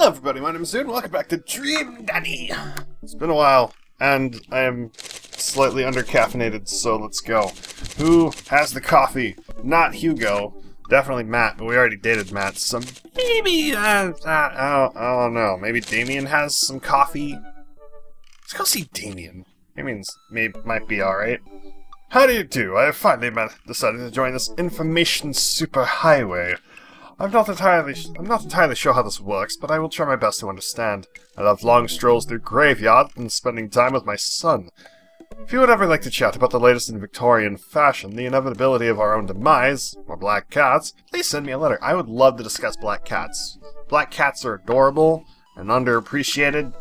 Hello everybody, my name is Dude, and welcome back to Dream Daddy! It's been a while, and I am slightly under-caffeinated, so let's go. Who has the coffee? Not Hugo. Definitely Matt, but we already dated Matt, so maybe, I don't know. Maybe Damien has some coffee? Let's go see Damien. Damien's might be alright. How do you do? I have finally decided to join this information superhighway. I'm not entirely sure how this works, but I will try my best to understand. I love long strolls through graveyards and spending time with my son. If you would ever like to chat about the latest in Victorian fashion, the inevitability of our own demise, or black cats, please send me a letter. I would love to discuss black cats. Black cats are adorable and underappreciated.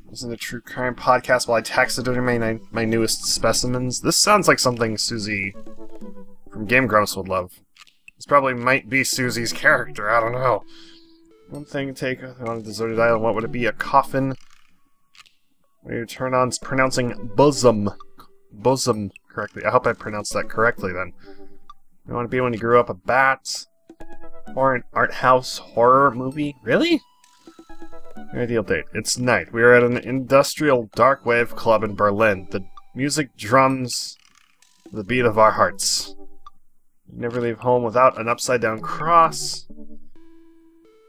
Listen to True Crime Podcast while I taxidermy my newest specimens. This sounds like something Susie from Game Grumps would love. This probably might be Susie's character, I don't know. One thing take on a deserted island, what would it be? A coffin? When you turn on pronouncing bosom. Bosom correctly. I hope I pronounced that correctly then. You want to be when you grew up a bat? Or an art house horror movie? Really? Your ideal date. It's night. We are at an industrial dark wave club in Berlin. The music drums the beat of our hearts. You never leave home without an upside-down cross.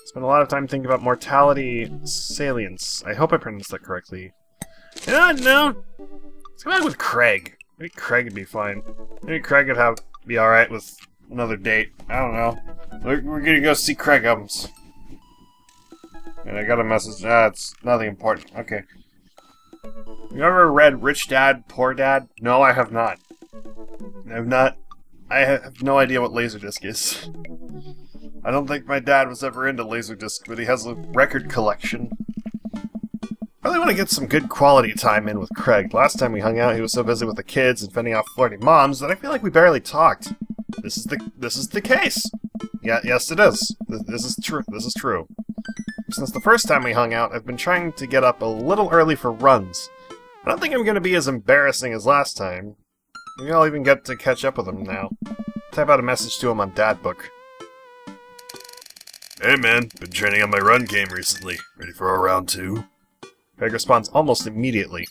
Spend a lot of time thinking about mortality salience. I hope I pronounced that correctly. You know what? No. Let's go back with Craig. Maybe Craig would be fine. Maybe Craig would be alright with another date. I don't know. We're gonna go see Craig Evans. And I got a message. It's nothing important. Okay. You ever read Rich Dad, Poor Dad? No, I have not. I have no idea what Laserdisc is. I don't think my dad was ever into Laserdisc, but he has a record collection. I really want to get some good quality time in with Craig. Last time we hung out, he was so busy with the kids and fending off flirty moms that I feel like we barely talked. This is the case. Yeah, yes it is. This is true. This is true. Since the first time we hung out, I've been trying to get up a little early for runs. I don't think I'm going to be as embarrassing as last time. Maybe I'll even get to catch up with him now. Type out a message to him on Dadbook. Hey man, been training on my run game recently. Ready for a round 2? Craig responds almost immediately.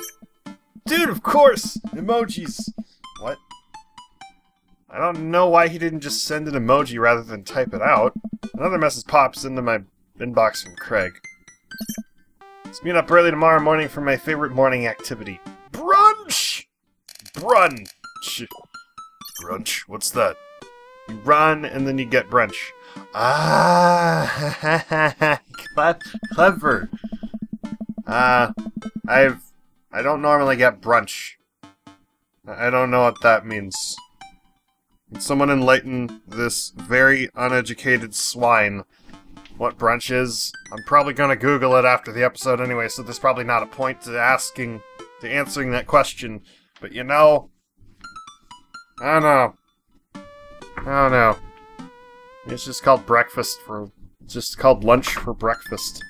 Dude, of course! Emojis! What? I don't know why he didn't just send an emoji rather than type it out. Another message pops into my inbox from Craig. Let's meet up early tomorrow morning for my favorite morning activity. Brunch! Brunch! Brunch? What's that? You run and then you get brunch. Ah, clever. I don't normally get brunch. I don't know what that means. Can someone enlighten this very uneducated swine what brunch is? I'm probably gonna Google it after the episode anyway, so there's probably not a point to answering that question. But you know, I don't know. It's just called lunch for breakfast.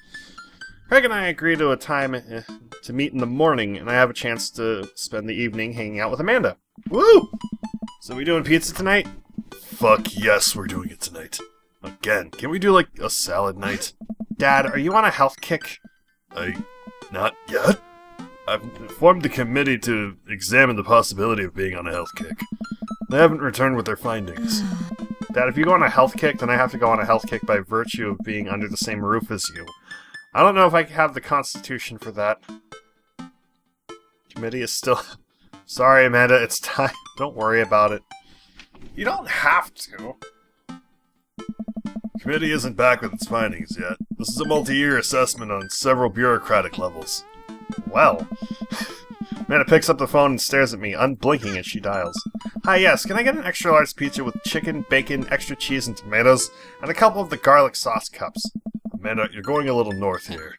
Craig and I agree to a time to meet in the morning, and I have a chance to spend the evening hanging out with Amanda. Woo! So we doing pizza tonight? Fuck yes, we're doing it tonight. Again, can we do like a salad night? Dad, are you on a health kick? Not yet. I've formed a committee to examine the possibility of being on a health kick. They haven't returned with their findings. Dad, if you go on a health kick, then I have to go on a health kick by virtue of being under the same roof as you. I don't know if I have the constitution for that. Committee is still... Sorry, Amanda, it's time. Don't worry about it. You don't have to. Committee isn't back with its findings yet. This is a multi-year assessment on several bureaucratic levels. Well... Amanda picks up the phone and stares at me, unblinking as she dials. Hi, yes, can I get an extra large pizza with chicken, bacon, extra cheese, and tomatoes, and a couple of the garlic sauce cups? Amanda, you're going a little north here.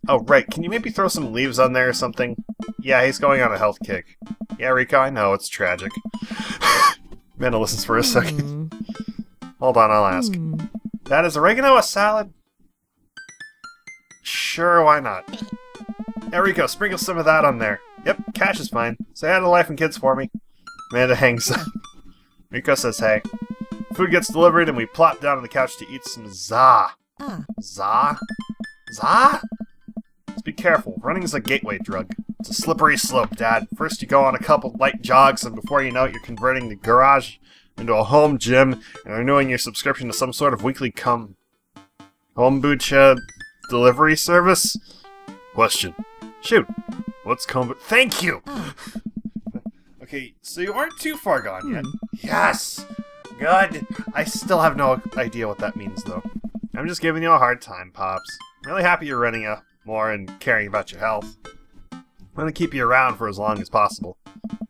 Oh, right, can you maybe throw some leaves on there or something? Yeah, he's going on a health kick. Yeah, Rico, I know, it's tragic. Amanda listens for a second. Hold on, I'll ask. Dad, is oregano a salad? Sure, why not? Yeah, Rico, sprinkle some of that on there. Yep, cash is fine. Say hi to the wife and kids for me. Amanda hangs up. Rico says hey. Food gets delivered and we plop down on the couch to eat some za. Za? Za? Just be careful. Running is a gateway drug. It's a slippery slope, Dad. First you go on a couple light jogs, and before you know it, you're converting the garage into a home gym and renewing your subscription to some sort of weekly kombucha delivery service? Question. Shoot. What's Thank you! Okay, so you aren't too far gone yet. Yes! Good! I still have no idea what that means, though. I'm just giving you a hard time, Pops. I'm really happy you're running more and caring about your health. I'm gonna keep you around for as long as possible.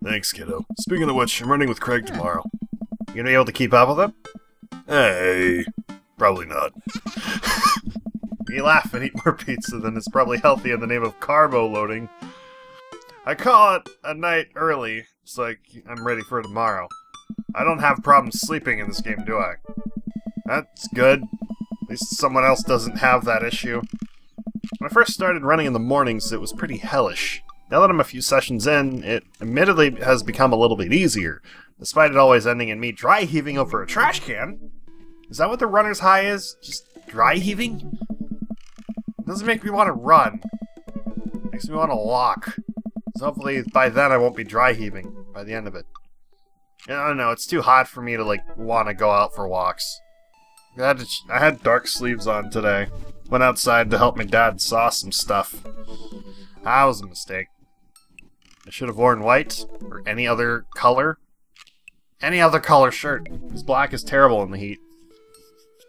Thanks, kiddo. Speaking of which, I'm running with Craig tomorrow. You gonna be able to keep up with him? Hey, probably not. You laugh and eat more pizza than is probably healthy in the name of carbo loading. I call it a night early, so I'm ready for tomorrow. I don't have problems sleeping in this game, do I? That's good. At least someone else doesn't have that issue. When I first started running in the mornings, it was pretty hellish. Now that I'm a few sessions in, it admittedly has become a little bit easier, despite it always ending in me dry heaving over a trash can. Is that what the runner's high is? Just dry heaving? It doesn't make me want to run. It makes me want to walk. So hopefully by then I won't be dry heaving by the end of it. I don't know, it's too hot for me to want to go out for walks. I had dark sleeves on today. Went outside to help my dad saw some stuff. That was a mistake. I should have worn white, or any other color. Any other color shirt. Because black is terrible in the heat.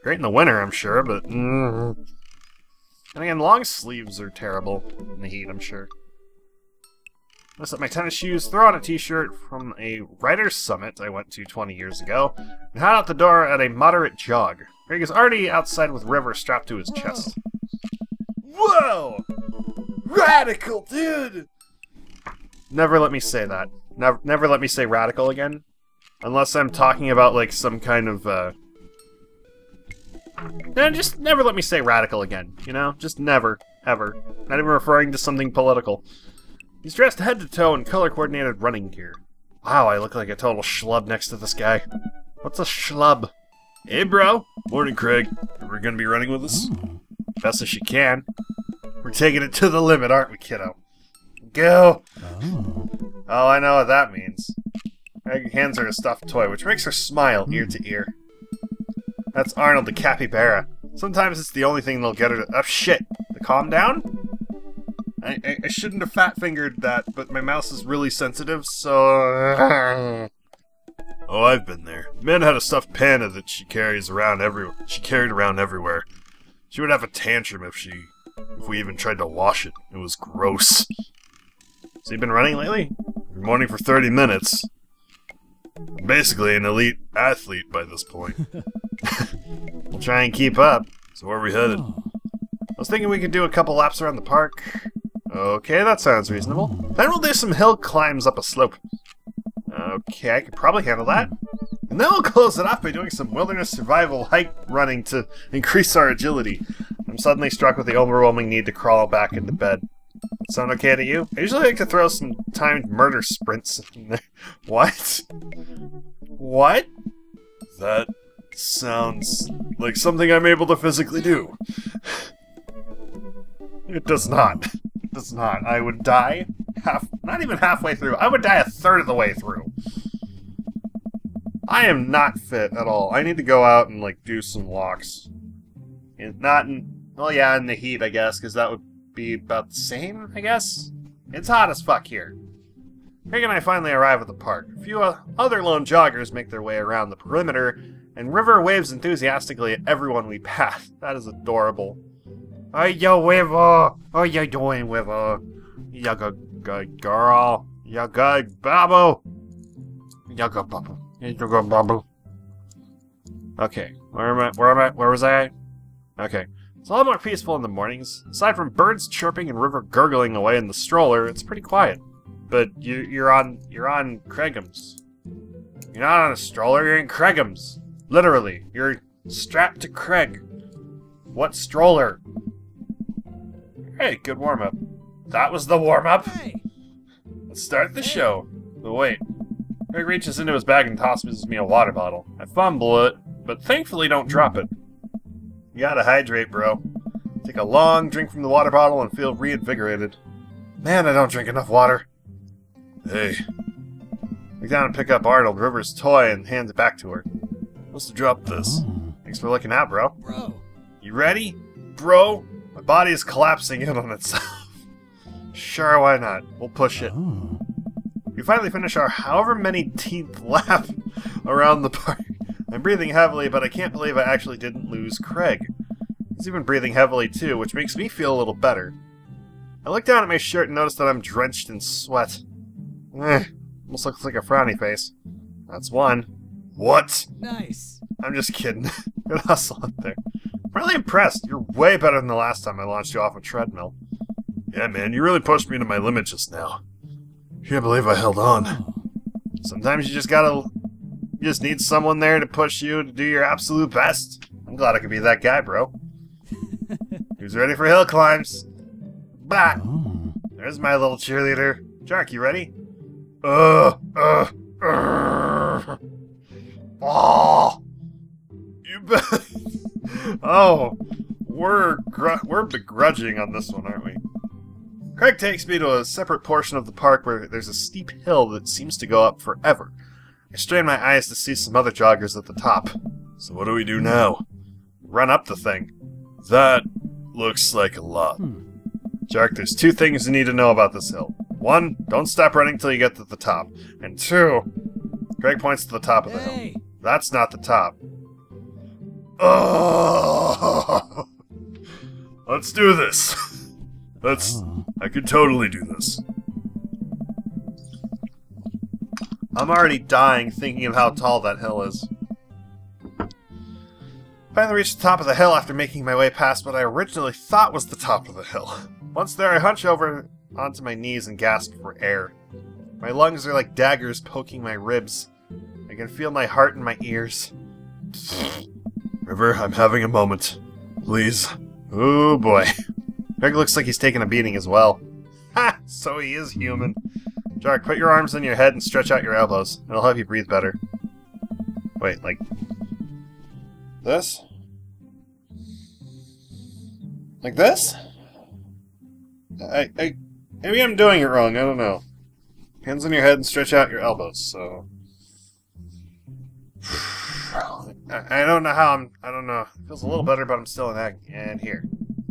Great in the winter, I'm sure, but... And again, long sleeves are terrible in the heat, I'm sure. Mess up my tennis shoes, throw on a t-shirt from a writer's summit I went to 20 years ago, and head out the door at a moderate jog. Greg is already outside with River strapped to his chest. Whoa! Radical, dude! Never let me say that. Never let me say radical again. Unless I'm talking about, some kind of, just never let me say radical again, you know? Just never. Ever. Not even referring to something political. He's dressed head to toe in color-coordinated running gear. Wow, I look like a total schlub next to this guy. What's a schlub? Hey, bro. Morning, Craig. Are we gonna be running with us? Best as you can. We're taking it to the limit, aren't we, kiddo? Go! Oh, I know what that means. Greg hands her a stuffed toy, which makes her smile ear to ear. That's Arnold the capybara. Sometimes it's the only thing that'll get her to— oh, shit! The calm down? I shouldn't have fat-fingered that, but my mouse is really sensitive, so... Oh, I've been there. Man had a stuffed panda that she carried around everywhere. She would have a tantrum if we even tried to wash it. It was gross. So you've been running lately? Been running for 30 minutes. I'm basically an elite athlete by this point. We'll try and keep up. So where are we headed? I was thinking we could do a couple laps around the park. Okay, that sounds reasonable. Then we'll do some hill climbs up a slope. Okay, I could probably handle that. And then we'll close it off by doing some wilderness survival hike running to increase our agility. I'm suddenly struck with the overwhelming need to crawl back into bed. Sound okay to you? I usually like to throw some timed murder sprints in there. What? What? That sounds like something I'm able to physically do. It does not. It does not. I would die not even halfway through. I would die a third of the way through. I am not fit at all. I need to go out and, do some walks. Well, yeah, in the heat, I guess, because that would be about the same, I guess? It's hot as fuck here. Craig and I finally arrive at the park. A few other lone joggers make their way around the perimeter, and River waves enthusiastically at everyone we pass. That is adorable. Hey, yo, River! How you doing, River? You good girl. You good, Babu. You good, Babu. You good, Babu. Okay, where was I? Okay. It's a lot more peaceful in the mornings. Aside from birds chirping and River gurgling away in the stroller, it's pretty quiet. But you're on Craigham's. You're not on a stroller, you're in Craigham's. Literally. You're strapped to Craig. What stroller? Hey, good warm-up. That was the warm-up? Hey. Let's start the show. But wait. Craig reaches into his bag and tosses me a water bottle. I fumble it, but thankfully don't drop it. gotta hydrate, bro. Take a long drink from the water bottle and feel reinvigorated. Man, I don't drink enough water. Hey. Look down and pick up Arnold, River's toy, and hand it back to her. Must have dropped this. Thanks for looking out, bro. Bro. You ready? Bro? My body is collapsing in on itself. Sure, why not? We'll push it. We finally finish our however many teeth lap around the park. I'm breathing heavily, but I can't believe I actually didn't lose Craig. He's even breathing heavily too, which makes me feel a little better. I look down at my shirt and notice that I'm drenched in sweat. Almost looks like a frowny face. That's one. What? Nice. I'm just kidding. Good hustle out there. I'm really impressed. You're way better than the last time I launched you off a treadmill. Yeah, man, you really pushed me to my limit just now. Can't believe I held on. Sometimes you just need someone there to push you to do your absolute best. I'm glad I could be that guy, bro. Who's ready for hill climbs? Bah! There's my little cheerleader. Jark, you ready? Oh! You bet. Oh, we're begrudging on this one, aren't we? Craig takes me to a separate portion of the park where there's a steep hill that seems to go up forever. I strain my eyes to see some other joggers at the top. So what do we do now? Run up the thing. That looks like a lot. Jark, there's two things you need to know about this hill. One, don't stop running till you get to the top. And two, Craig points to the top of the hill. That's not the top. Oh! Let's do this. I could totally do this. I'm already dying thinking of how tall that hill is. Finally reached the top of the hill after making my way past what I originally thought was the top of the hill. Once there, I hunch over onto my knees and gasp for air. My lungs are like daggers poking my ribs. I can feel my heart in my ears. River, I'm having a moment. Please. Oh boy. Craig looks like he's taking a beating as well. Ha! So he is human. Jark, put your arms on your head and stretch out your elbows. It'll help you breathe better. Wait, like... this? Like this? Maybe I'm doing it wrong, I don't know. Hands on your head and stretch out your elbows, so... I don't know how I don't know. It feels a little better, but I'm still an egg. And here.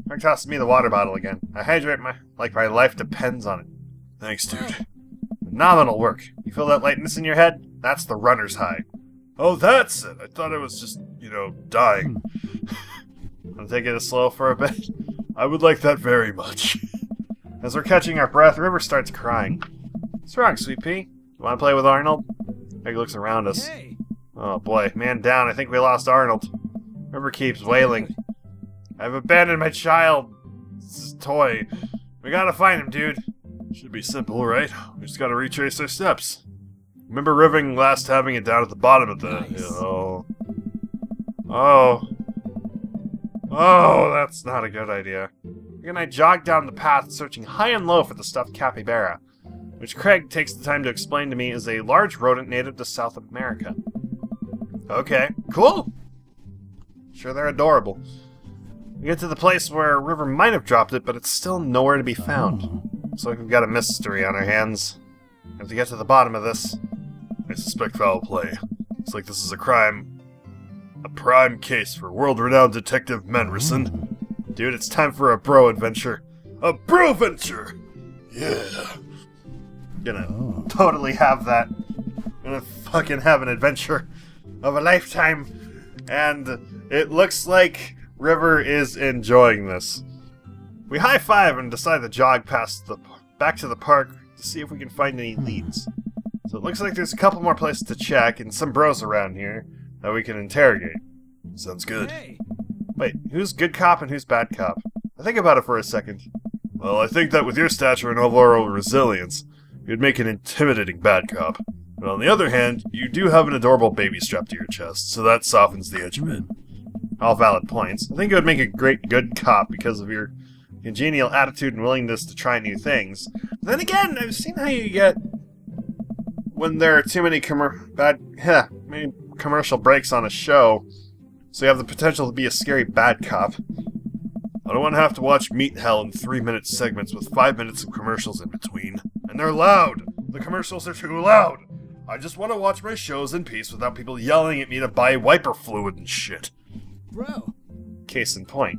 Craig tosses me the water bottle again. I hydrate like my life depends on it. Thanks, dude. Phenomenal work. You feel that lightness in your head? That's the runner's high. Oh, that's it. I thought I was just, dying. Wanna take it slow for a bit? I would like that very much. As we're catching our breath, River starts crying. What's wrong, Sweet Pea? You wanna play with Arnold? Craig looks around us. Hey. Oh boy, man down. I think we lost Arnold. River keeps wailing. I've abandoned my child's toy. We gotta find him, dude. Should be simple, right? We just gotta retrace our steps. Remember Rivering last having it down at the bottom of the hill. Oh, that's not a good idea. Again, I jog down the path, searching high and low for the stuffed capybara, which Craig takes the time to explain to me is a large rodent native to South America. Okay, cool! Sure, they're adorable. We get to the place where River might have dropped it, but it's still nowhere to be found. Looks like we've got a mystery on our hands. We have to get to the bottom of this. I suspect foul play. Looks like this is a prime case for world-renowned detective Menrison. Dude, it's time for a bro adventure. A bro-venture! Yeah. Gonna totally have that. Gonna fucking have an adventure of a lifetime. And it looks like River is enjoying this. We high-five and decide to jog back to the park to see if we can find any leads. So it looks like there's a couple more places to check and some bros around here that we can interrogate. Sounds good. Hey. Wait, who's good cop and who's bad cop? I think about it for a second. Well, I think that with your stature and overall resilience, you'd make an intimidating bad cop. But on the other hand, you do have an adorable baby strapped to your chest, so that softens the edge a bit. All valid points. I think it would make a great good cop because of your congenial attitude and willingness to try new things. But then again, I've seen how you get when there are too many commercial breaks on a show. so you have the potential to be a scary bad cop. I don't want to have to watch Meat Hell in 3-minute segments with 5 minutes of commercials in between. And they're loud! The commercials are too loud! I just want to watch my shows in peace without people yelling at me to buy wiper fluid and shit. Bro. Case in point.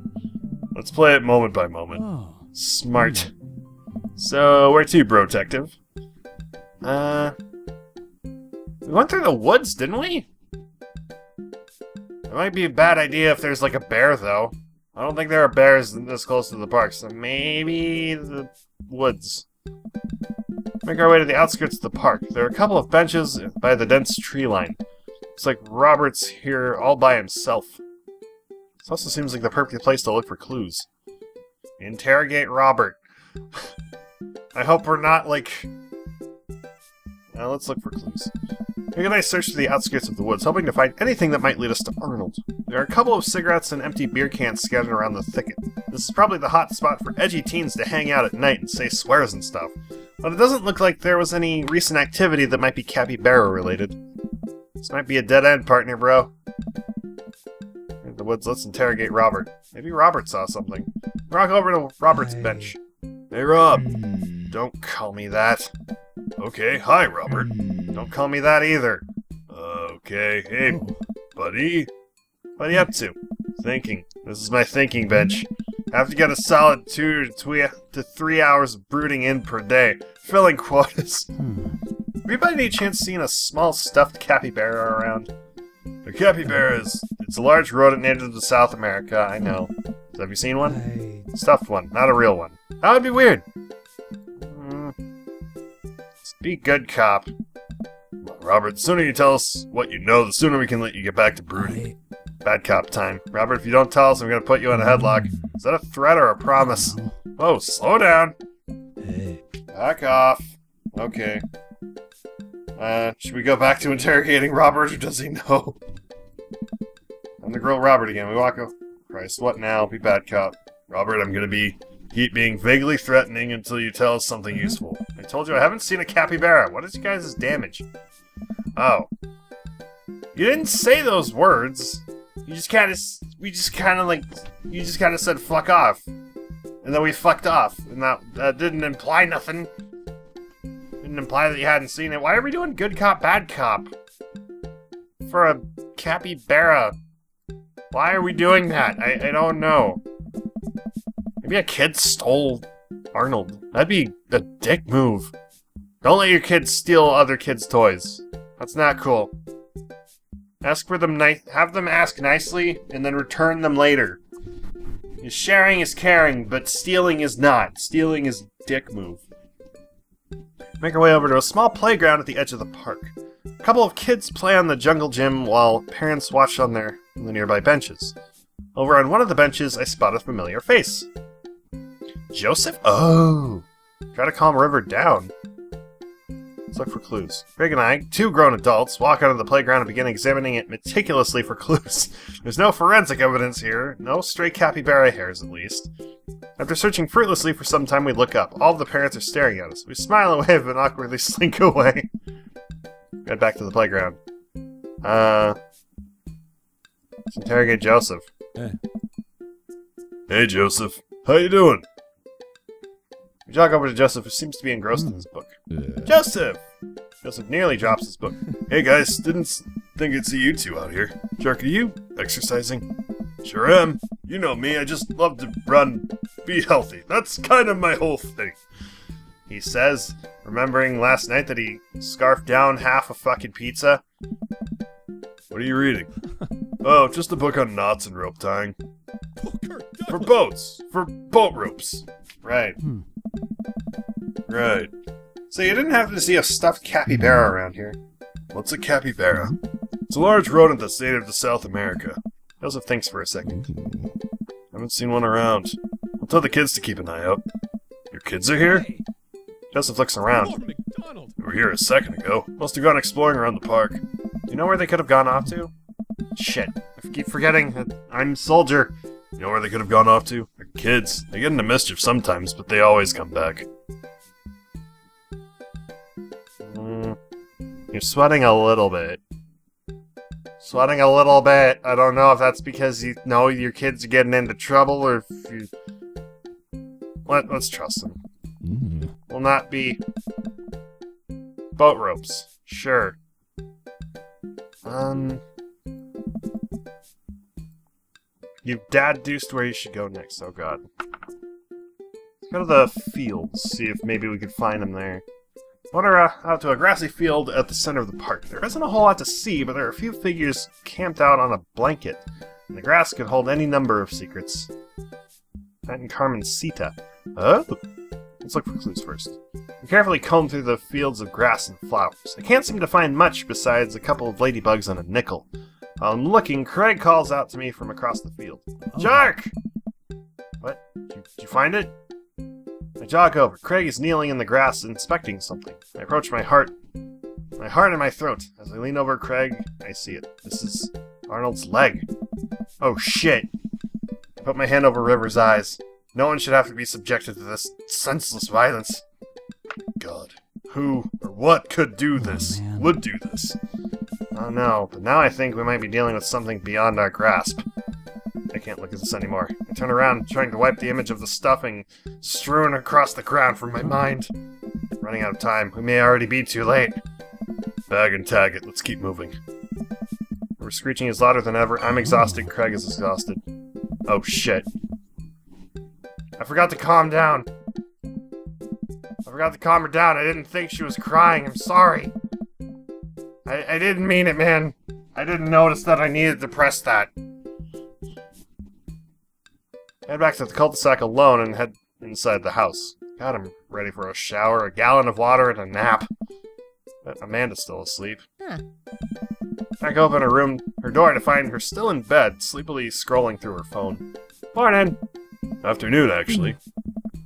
Let's play it moment by moment. Oh. Smart. So, where to, bro-tective? We went through the woods, didn't we? It might be a bad idea if there's like a bear, though. I don't think there are bears this close to the park, so maybe the woods. Make our way to the outskirts of the park. There are a couple of benches by the dense tree line. Looks like Robert's here all by himself. This also seems like the perfect place to look for clues. Interrogate Robert. I hope we're not, like... Well, let's look for clues. Make a nice search through the outskirts of the woods, hoping to find anything that might lead us to Arnold. There are a couple of cigarettes and empty beer cans scattered around the thicket. This is probably the hot spot for edgy teens to hang out at night and say swears and stuff. But it doesn't look like there was any recent activity that might be capybara-related. This might be a dead end, partner, bro. In the woods, let's interrogate Robert. Maybe Robert saw something. Walk over to Robert's bench. Hey, Rob. Don't call me that. Okay, hi, Robert. Don't call me that either. Okay, hey, buddy. What are you up to? Thinking. This is my thinking bench. I have to get a solid 2 to 3 hours of brooding in per day. Filling quotas. Have you by any chance seen a small stuffed capybara around? A capybara It's a large rodent native to South America, I know. Have you seen one? Stuffed one, not a real one. That would be weird. Be good cop. Robert, the sooner you tell us what you know, the sooner we can let you get back to brooding. Bad cop time. Robert, if you don't tell us, I'm gonna put you in a headlock. Is that a threat or a promise? Whoa, slow down. Hey. Back off. Okay. Should we go back to interrogating Robert, or does he know? I'm the girl Robert again. We walk over. Christ, what now? Be bad cop. Robert, I'm gonna keep being vaguely threatening until you tell us something useful. I told you I haven't seen a capybara. What is you guys' damage? Oh. You didn't say those words. You just kinda said fuck off. And then we fucked off. And that didn't imply nothing. Didn't imply that you hadn't seen it. Why are we doing good cop, bad cop? For a capybara. Why are we doing that? I don't know. Maybe a kid stole Arnold. That'd be a dick move. Don't let your kids steal other kids' toys. That's not cool. Ask for them have them ask nicely, and then return them later. Sharing is caring, but stealing is not. Stealing is a dick move. Make our way over to a small playground at the edge of the park. A couple of kids play on the jungle gym while parents watch on the nearby benches. Over on one of the benches, I spot a familiar face. Joseph? Oh! Try to calm River down. Let's look for clues. Greg and I, 2 grown adults, walk out of the playground and begin examining it meticulously for clues. There's no forensic evidence here. No stray capybara hairs, at least. After searching fruitlessly for some time, we look up. All of the parents are staring at us. We smile and wave and awkwardly slink away. Get back to the playground. Let's interrogate Joseph. Hey, Joseph. How you doing? We jog over to Joseph, who seems to be engrossed in his book. Joseph! Joseph nearly drops his book. Hey, guys. Didn't think I'd see you two out here. Shark, are you exercising? Sure am. You know me. I just love to run, be healthy. That's kind of my whole thing. He says, remembering last night that he scarfed down half a fucking pizza. What are you reading? Oh, just a book on knots and rope tying. For boats! For boat ropes! Right. Right. So you didn't happen to see a stuffed capybara around here? What's a capybara? It's a large rodent that's native to South America. Joseph thinks for a second. Haven't seen one around. I'll tell the kids to keep an eye out. Your kids are here? Joseph looks around. They were here a second ago. Must have gone exploring around the park. Do you know where they could have gone off to? Shit. I keep forgetting that I'm soldier. You know where they could have gone off to? They're kids. They get into mischief sometimes, but they always come back. You're sweating a little bit. Sweating a little bit. I don't know if that's because you know your kids are getting into trouble or if you... Let's trust him. Will not be... boat ropes. Sure. You've dad-deuced where you should go next. Oh god. Let's go to the fields, see if maybe we could find him there. Wander out to a grassy field at the center of the park. There isn't a whole lot to see, but there are a few figures camped out on a blanket. And the grass could hold any number of secrets. That and Carmencita. Oh? Let's look for clues first. I carefully comb through the fields of grass and flowers. I can't seem to find much besides a couple of ladybugs and a nickel. While I'm looking, Craig calls out to me from across the field. Jark! What? Did you find it? I jog over. Craig is kneeling in the grass inspecting something. I approach my heart in my throat. As I lean over Craig, I see it. This is Arnold's leg. Oh shit! I put my hand over River's eyes. No one should have to be subjected to this senseless violence. God. Who or what could do this? Would do this? I don't know, but now I think we might be dealing with something beyond our grasp. I can't look at this anymore. I turn around, trying to wipe the image of the stuffing strewn across the ground from my mind. Running out of time. We may already be too late. Bag and tag it. Let's keep moving. We're screeching is louder than ever. I'm exhausted. Craig is exhausted. Oh shit. I forgot to calm down. I forgot to calm her down. I didn't think she was crying. I'm sorry. I didn't mean it, man. I didn't notice that I needed to press that. Head back to the cul-de-sac alone and head inside the house. God, I'm ready for a shower, a gallon of water, and a nap. But Amanda's still asleep. I go open her door to find her still in bed, sleepily scrolling through her phone. Morning! Afternoon, actually.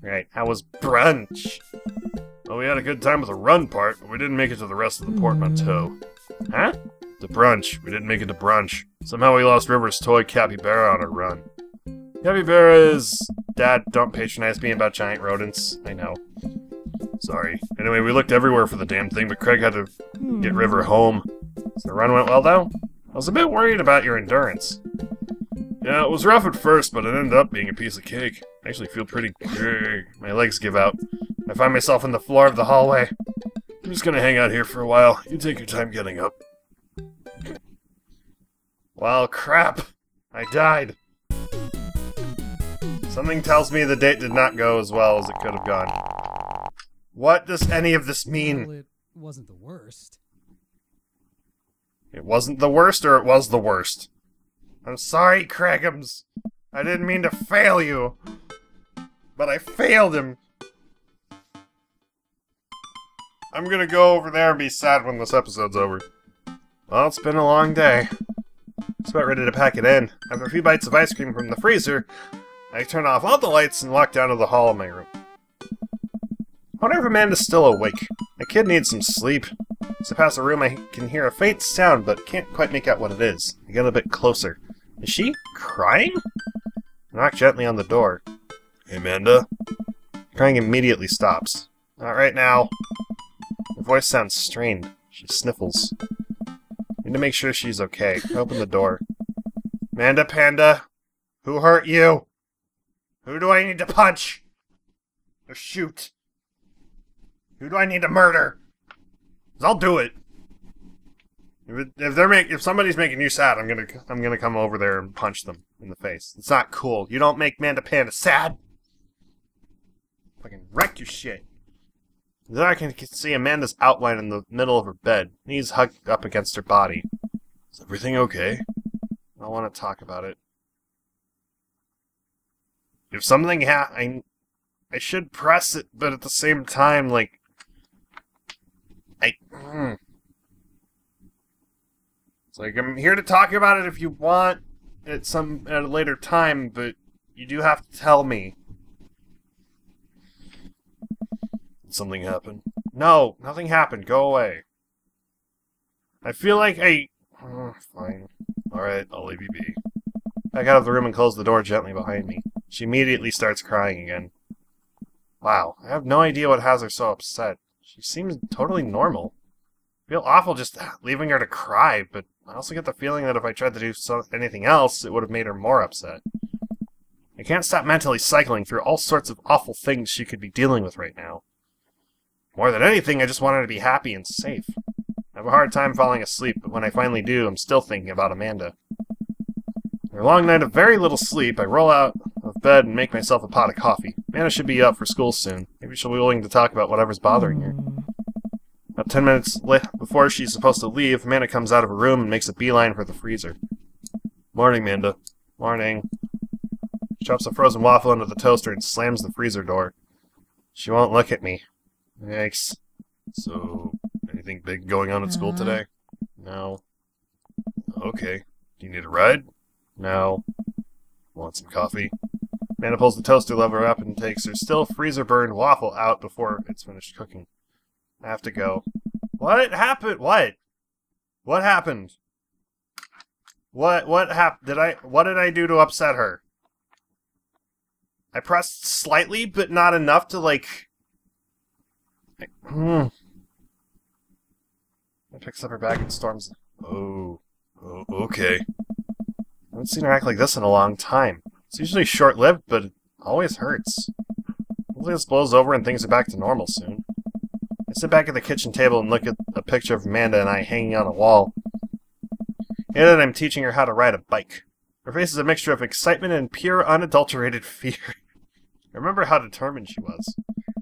Right, how was brunch? Well, we had a good time with the run part, but we didn't make it to the rest of the portmanteau. Huh? The brunch. We didn't make it to brunch. Somehow we lost River's toy capybara on our run. Capybara is... Dad, don't patronize me about giant rodents. I know. Sorry. Anyway, we looked everywhere for the damn thing, but Craig had to get River home. So the run went well, though? I was a bit worried about your endurance. Yeah, it was rough at first, but it ended up being a piece of cake. I actually feel pretty good. My legs give out. I find myself on the floor of the hallway. I'm just gonna hang out here for a while. You take your time getting up. Well, crap. I died. Something tells me the date did not go as well as it could have gone. What does any of this mean? Well, it wasn't the worst. It wasn't the worst, or it was the worst? I'm sorry, Cragums. I didn't mean to fail you. But I failed him. I'm gonna go over there and be sad when this episode's over. Well, it's been a long day. Just about ready to pack it in. After a few bites of ice cream from the freezer, I turn off all the lights and walk down to the hall of my room. I wonder if Amanda's still awake. My kid needs some sleep. As I pass the room, I can hear a faint sound, but can't quite make out what it is. I get a bit closer. Is she crying? I knock gently on the door. Hey, Amanda? Crying immediately stops. Not right now. Her voice sounds strained. She sniffles. I need to make sure she's okay. I open the door. Amanda Panda, who hurt you? Who do I need to punch? Or shoot? Who do I need to murder? 'Cause I'll do it. If somebody's making you sad, I'm gonna come over there and punch them in the face. It's not cool. You don't make Amanda Panda sad. Fucking wreck your shit. Then I can see Amanda's outline in the middle of her bed, knees hugged up against her body. Is everything okay? I want to talk about it. If something I should press it, but at the same time, like, It's like, I'm here to talk about it if you want at a later time, but you do have to tell me. Did something happen? No, nothing happened. Go away. I feel like fine. Alright, I'll leave you be. Back out of the room and close the door gently behind me. She immediately starts crying again. Wow, I have no idea what has her so upset. She seems totally normal. I feel awful just leaving her to cry, but I also get the feeling that if I tried to do anything else, it would have made her more upset. I can't stop mentally cycling through all sorts of awful things she could be dealing with right now. More than anything, I just want her to be happy and safe. I have a hard time falling asleep, but when I finally do, I'm still thinking about Amanda. After a long night of very little sleep, I roll out of bed and make myself a pot of coffee. Amanda should be up for school soon. Maybe she'll be willing to talk about whatever's bothering her. About 10 minutes before she's supposed to leave, Amanda comes out of her room and makes a beeline for the freezer. Morning, Amanda. Morning. She drops a frozen waffle into the toaster and slams the freezer door. She won't look at me. Yikes. So, anything big going on at school today? No. Okay. Do you need a ride? No. Want some coffee? Amanda pulls the toaster lever up and takes her still freezer-burned waffle out before it's finished cooking. I have to go. What happened? What? What happened? What happened? What did I do to upset her? I pressed slightly, but not enough to, like... I picks up her bag and storms. Oh, okay. I haven't seen her act like this in a long time. It's usually short-lived, but it always hurts. Hopefully this blows over and things are back to normal soon. I sit back at the kitchen table and look at a picture of Amanda and I hanging on a wall. And then I'm teaching her how to ride a bike. Her face is a mixture of excitement and pure, unadulterated fear. I remember how determined she was.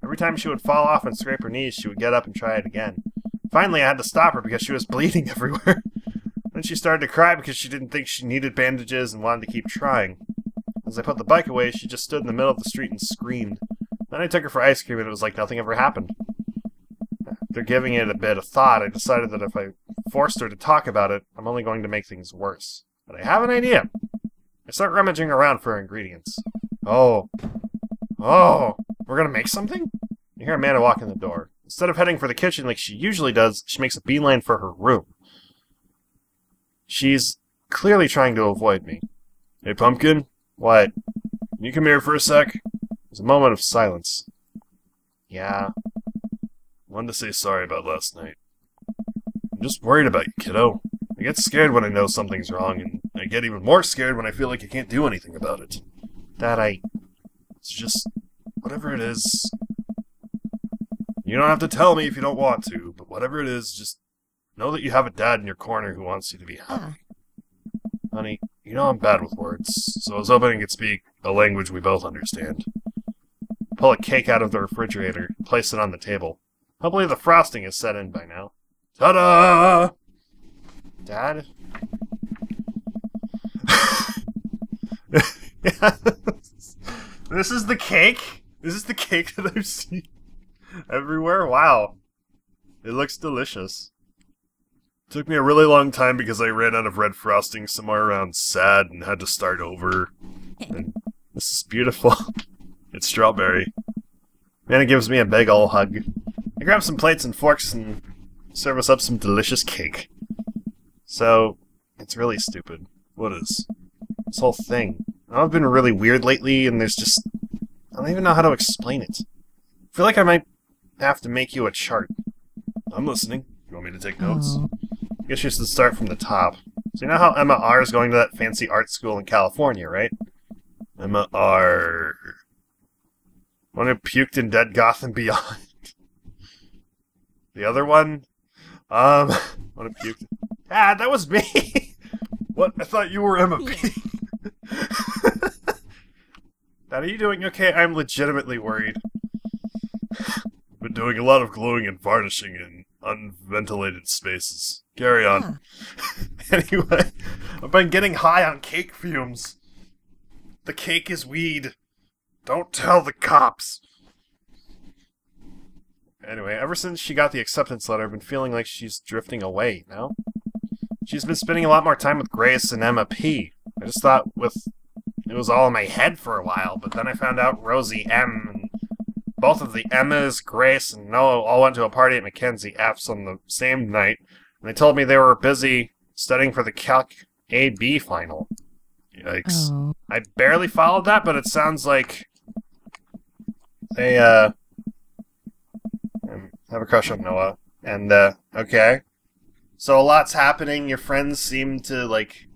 Every time she would fall off and scrape her knees, she would get up and try it again. Finally, I had to stop her because she was bleeding everywhere. Then she started to cry because she didn't think she needed bandages and wanted to keep trying. As I put the bike away, she just stood in the middle of the street and screamed. Then I took her for ice cream and it was like nothing ever happened. After giving it a bit of thought, I decided that if I forced her to talk about it, I'm only going to make things worse. But I have an idea. I start rummaging around for ingredients. Oh, we're gonna make something? I hear Amanda walk in the door. Instead of heading for the kitchen like she usually does, she makes a beeline for her room. She's clearly trying to avoid me. Hey, Pumpkin? What? Can you come here for a sec? There's a moment of silence. Yeah? Wanted to say sorry about last night. I'm just worried about you, kiddo. I get scared when I know something's wrong, and I get even more scared when I feel like I can't do anything about it. It's just... Whatever it is... You don't have to tell me if you don't want to, but whatever it is, just know that you have a dad in your corner who wants you to be happy. Honey, you know I'm bad with words, so I was hoping I could speak a language we both understand. pull a cake out of the refrigerator, place it on the table. Hopefully the frosting is set in by now. Ta-da! Dad? This is the cake? This is the cake that I've seen everywhere? Wow. It looks delicious. Took me a really long time because I ran out of red frosting somewhere around sad and had to start over. And this is beautiful. It's strawberry. Nana gives me a big ol' hug. I grab some plates and forks and serve us up some delicious cake. So, it's really stupid. What is? This whole thing. I've been really weird lately, and there's just... I don't even know how to explain it. I feel like I might have to make you a chart. I'm listening. You want me to take notes? I guess you should start from the top. So you know how Emma R. is going to that fancy art school in California, right? Emma R. One who puked in Dead Gotham Beyond. The other one? One who puked... Ah, that was me! What? I thought you were Emma P. Dad, are you doing okay? I'm legitimately worried. I've been doing a lot of gluing and varnishing in unventilated spaces. Carry on. Anyway, I've been getting high on cake fumes. The cake is weed. Don't tell the cops. Anyway, ever since she got the acceptance letter, I've been feeling like she's drifting away, you know? She's been spending a lot more time with Grace and Emma P. I just thought it was all in my head for a while, but then I found out Rosie M. and both of the Emmas, Grace, and Noah all went to a party at Mackenzie F's on the same night, and they told me they were busy studying for the Calc AB final. Yikes. Oh. I barely followed that, but it sounds like they, have a crush on Noah. And, okay. So a lot's happening. Your friends seem to, like,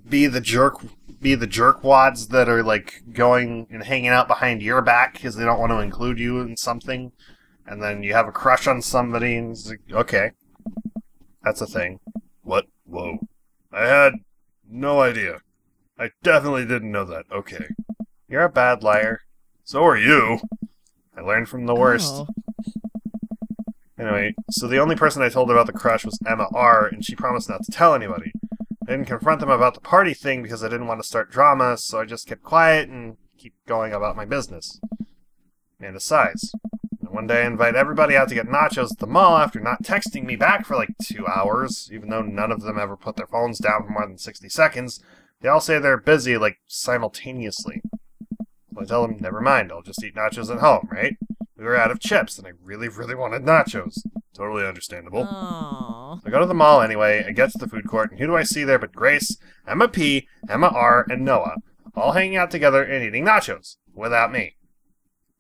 be the jerkwads that are, like, going and hanging out behind your back because they don't want to include you in something. And then you have a crush on somebody, and it's like, okay. That's a thing. What? Whoa. I had no idea. I definitely didn't know that. Okay. You're a bad liar. So are you. I learned from the worst. Oh. Anyway, so the only person I told about the crush was Emma R, and she promised not to tell anybody. I didn't confront them about the party thing because I didn't want to start drama, so I just kept quiet and keep going about my business. Amanda sighs. And one day I invite everybody out to get nachos at the mall after not texting me back for like 2 hours, even though none of them ever put their phones down for more than 60 seconds. They all say they're busy, like, simultaneously. So I tell them, never mind, I'll just eat nachos at home, right? We were out of chips, and I really, really wanted nachos. Totally understandable. Oh. I go to the mall anyway, I get to the food court, and who do I see there but Grace, Emma P, Emma R, and Noah, all hanging out together and eating nachos, without me.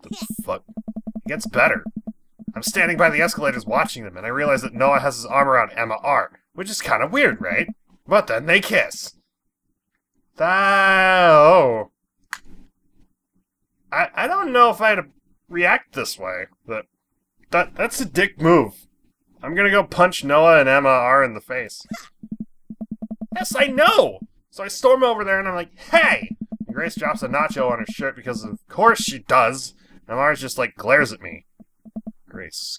The fuck? It gets better. I'm standing by the escalators watching them, and I realize that Noah has his arm around Emma R, which is kind of weird, right? But then they kiss. Oh. I don't know if I'd react this way, but that's a dick move. I'm gonna go punch Noah and Emma R in the face. Yes, I know! So I storm over there and I'm like, hey! And Grace drops a nacho on her shirt because of course she does. And Mars just like glares at me. Grace.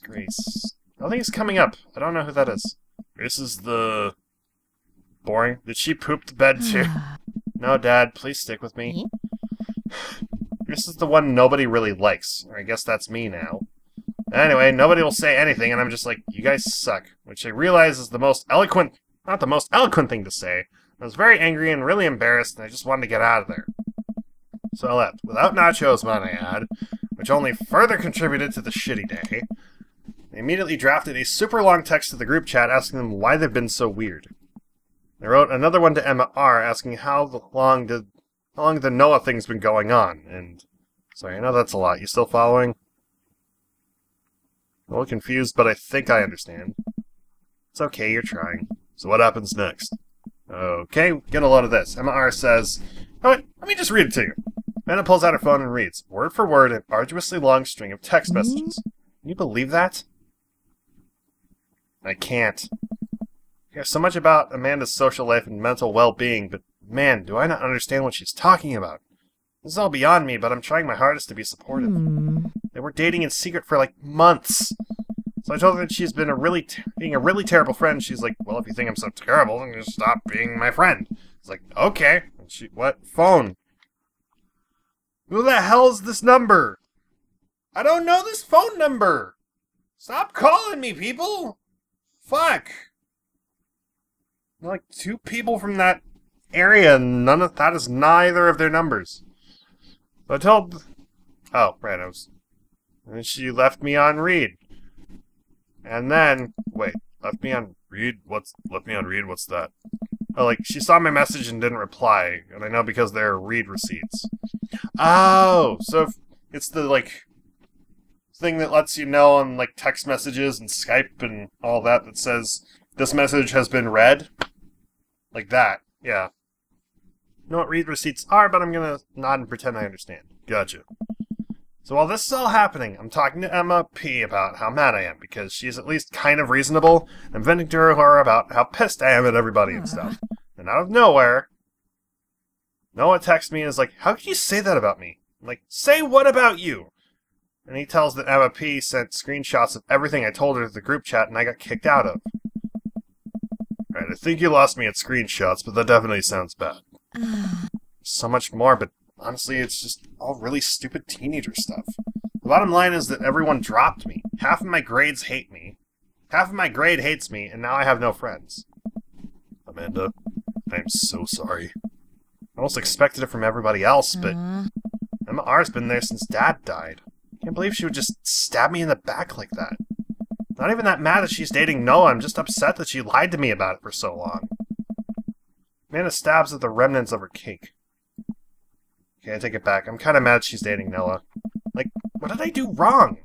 Nothing's coming up. I don't know who that is. This is the... Boring. Did she poop the bed too? No, Dad, please stick with me. This is the one nobody really likes. Or I guess that's me now. Anyway, nobody will say anything, and I'm just like, you guys suck. Which I realize is the most eloquent... Not the most eloquent thing to say. I was very angry and really embarrassed, and I just wanted to get out of there. So I left. Without nachos, might I add. Which only further contributed to the shitty day. I immediately drafted a super long text to the group chat asking them why they've been so weird. I wrote another one to Emma R asking how long the Noah thing's been going on, and... Sorry, I know that's a lot. You still following? I'm a little confused, but I think I understand. It's okay, you're trying. So what happens next? Okay, get a load of this. Emma R says... Oh, wait, let me just read it to you. Amanda pulls out her phone and reads, word for word, an arduously long string of text messages. Can you believe that? I can't. I hear so much about Amanda's social life and mental well-being, but man, do I not understand what she's talking about. This is all beyond me, but I'm trying my hardest to be supportive. They were dating in secret for like months. So I told her that she's been being a really terrible friend. She's like, well, if you think I'm so terrible, then just stop being my friend. It's like, okay. And she, what? Phone. Who the hell's this number? I don't know this phone number. Stop calling me, people. Fuck. Like 2 people from that area, and none of that is neither of their numbers. So I told... Oh, right, and she left me on read. And then... Wait, left me on read? Left me on read? What's that? Oh, like, she saw my message and didn't reply. And I know because there are read receipts. Oh! So if it's the, like... thing that lets you know on, like, text messages and Skype and all that that says, this message has been read. Like that, yeah. I know what read receipts are, but I'm gonna nod and pretend I understand. Gotcha. So while this is all happening, I'm talking to Emma P about how mad I am, because she's at least kind of reasonable. I'm venting to her about how pissed I am at everybody and stuff. And out of nowhere, Noah texts me and is like, how could you say that about me? I'm like, say what about you? And he tells that Emma P sent screenshots of everything I told her to the group chat and I got kicked out of. Right, I think you lost me at screenshots, but that definitely sounds bad. So much more, but honestly, it's just all really stupid teenager stuff. The bottom line is that everyone dropped me. Half of my grades hate me. Half of my grade hates me, and now I have no friends. Amanda, I'm so sorry. I almost expected it from everybody else, but Emma R's been there since Dad died. I can't believe she would just stab me in the back like that. Not even that mad that she's dating Noah, I'm just upset that she lied to me about it for so long. Amanda stabs at the remnants of her cake. Okay, I take it back. I'm kind of mad she's dating Noah. Like, what did I do wrong?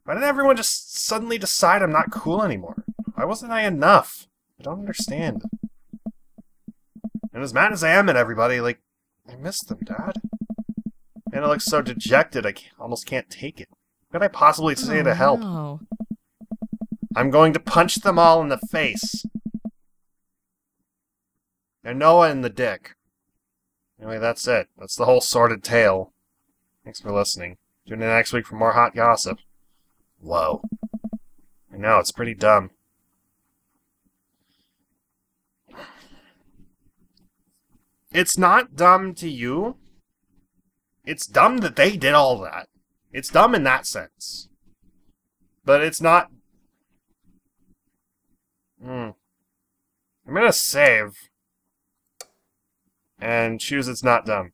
Why did everyone just suddenly decide I'm not cool anymore? Why wasn't I enough? I don't understand. And as mad as I am at everybody, like, I miss them, Dad. And it looks so dejected, I almost can't take it. What could I possibly say to help? No. I'm going to punch them all in the face. And Noah in the dick. Anyway, that's it. That's the whole sordid tale. Thanks for listening. Tune in next week for more hot gossip. Whoa. I know, it's pretty dumb. It's not dumb to you. It's dumb that they did all that. It's dumb in that sense. But it's not... I'm gonna save. And choose it's not dumb.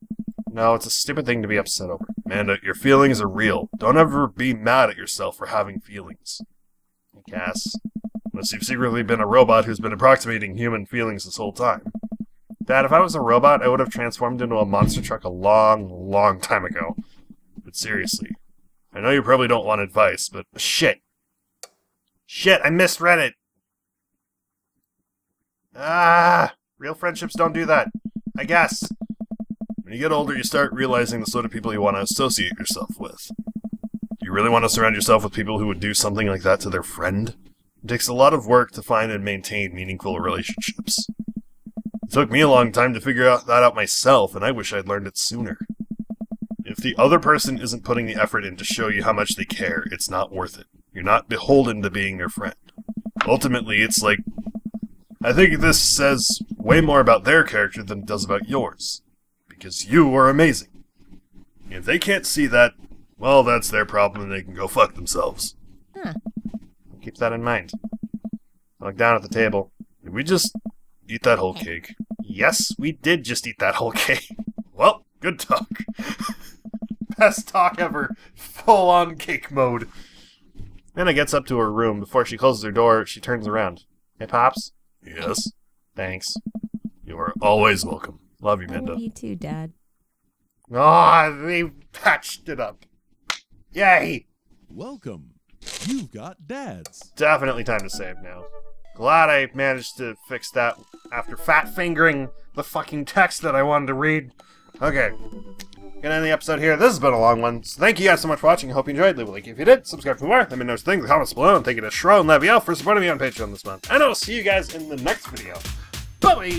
No, it's a stupid thing to be upset over. Amanda, your feelings are real. Don't ever be mad at yourself for having feelings. I guess. Unless you've secretly been a robot who's been approximating human feelings this whole time. Dad, if I was a robot, I would have transformed into a monster truck a long, long time ago. But seriously, I know you probably don't want advice, but Shit. Shit, I misread it. Real friendships don't do that. I guess. when you get older, you start realizing the sort of people you want to associate yourself with. Do you really want to surround yourself with people who would do something like that to their friend? It takes a lot of work to find and maintain meaningful relationships. It took me a long time to figure that out myself, and I wish I'd learned it sooner. If the other person isn't putting the effort in to show you how much they care, it's not worth it. You're not beholden to being their friend. Ultimately, it's like... I think this says way more about their character than it does about yours. Because you are amazing. If they can't see that, well, that's their problem and they can go fuck themselves. Huh. Keep that in mind. I look down at the table. Did we just eat that whole cake? Yes, we did just eat that whole cake. Well, good talk. Best talk ever. Full-on cake mode. Anna gets up to her room. Before she closes her door, she turns around. Hey, Pops? Yes? Thanks. You are always welcome. Love you, I Minda. love you too, Dad. Ah, they patched it up. Yay! Welcome. You've got dads. Definitely time to save now. Glad I managed to fix that after fat fingering the fucking text that I wanted to read. Okay. Gonna end the episode here. This has been a long one, so thank you guys so much for watching. I hope you enjoyed. Leave a like if you did. Subscribe for more. Let me know things in the comments below. And thank you to Shro and Leviel for supporting me on Patreon this month. And I will see you guys in the next video. Bye-bye!